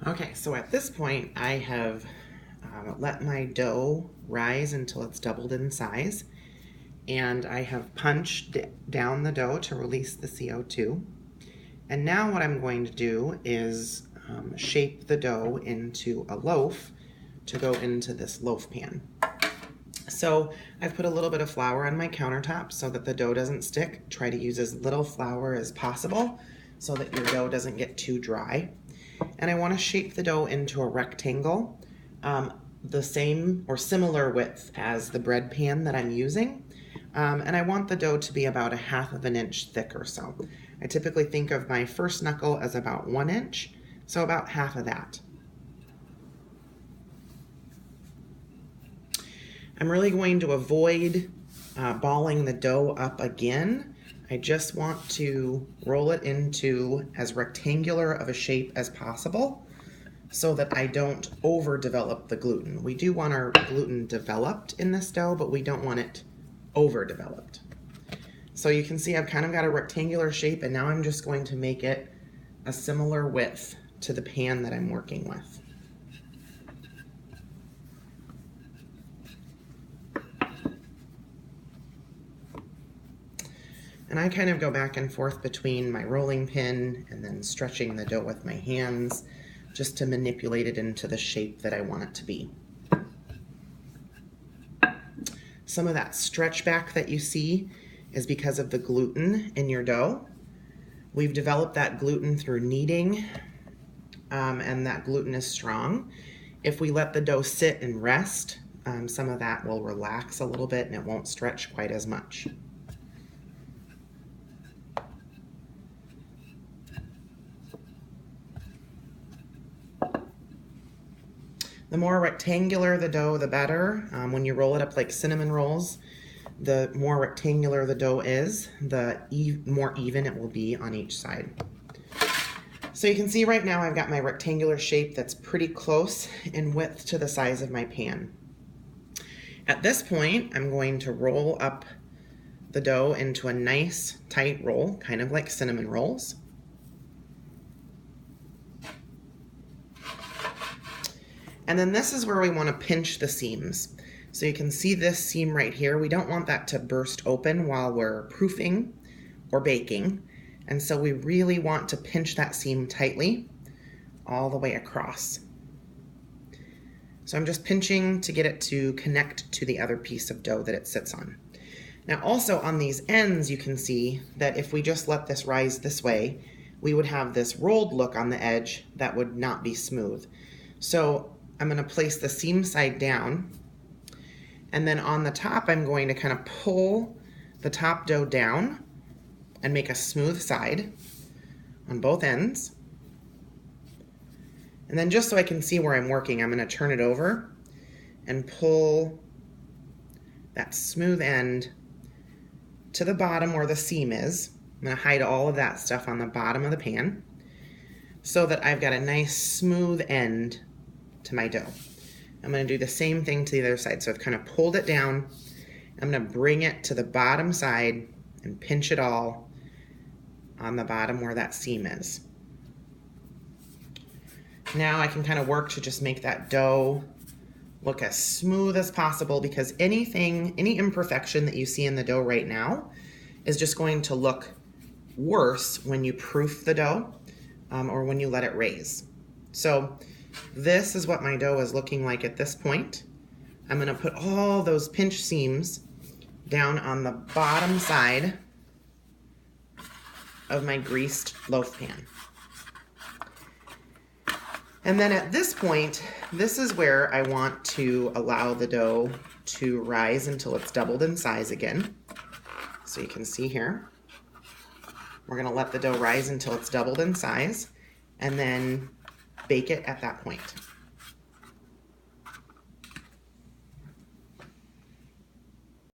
Okay, so at this point I have let my dough rise until it's doubled in size, and I have punched down the dough to release the CO2. And now what I'm going to do is shape the dough into a loaf to go into this loaf pan. So I've put a little bit of flour on my countertop so that the dough doesn't stick. Try to use as little flour as possible so that your dough doesn't get too dry. And I want to shape the dough into a rectangle, the same or similar width as the bread pan that I'm using. And I want the dough to be about 1/2 inch thick or so. I typically think of my first knuckle as about 1 inch, so about half of that. I'm really going to avoid balling the dough up again. I just want to roll it into as rectangular of a shape as possible so that I don't overdevelop the gluten. We do want our gluten developed in this dough, but we don't want it overdeveloped. So you can see I've kind of got a rectangular shape, and now I'm just going to make it a similar width to the pan that I'm working with. And I kind of go back and forth between my rolling pin and then stretching the dough with my hands just to manipulate it into the shape that I want it to be. Some of that stretch back that you see is because of the gluten in your dough. We've developed that gluten through kneading, and that gluten is strong. If we let the dough sit and rest, some of that will relax a little bit and it won't stretch quite as much. The more rectangular the dough, the better. When you roll it up like cinnamon rolls, the more rectangular the dough is, the more even it will be on each side. So you can see right now I've got my rectangular shape that's pretty close in width to the size of my pan. At this point, I'm going to roll up the dough into a nice tight roll, kind of like cinnamon rolls. And then this is where we want to pinch the seams. So you can see this seam right here. We don't want that to burst open while we're proofing or baking. And so we really want to pinch that seam tightly all the way across. So I'm just pinching to get it to connect to the other piece of dough that it sits on. Now also on these ends, you can see that if we just let this rise this way, we would have this rolled look on the edge that would not be smooth. So I'm going to place the seam side down, and then on the top I'm going to kind of pull the top dough down and make a smooth side on both ends. And then just so I can see where I'm working, I'm going to turn it over and pull that smooth end to the bottom where the seam is. I'm going to hide all of that stuff on the bottom of the pan so that I've got a nice smooth end to my dough. I'm going to do the same thing to the other side. So I've kind of pulled it down. I'm going to bring it to the bottom side and pinch it all on the bottom where that seam is. Now I can kind of work to just make that dough look as smooth as possible, because any imperfection that you see in the dough right now is just going to look worse when you proof the dough or when you let it raise. So this is what my dough is looking like at this point. I'm going to put all those pinch seams down on the bottom side of my greased loaf pan. And then at this point, this is where I want to allow the dough to rise until it's doubled in size again. So you can see here, we're going to let the dough rise until it's doubled in size and then bake it at that point.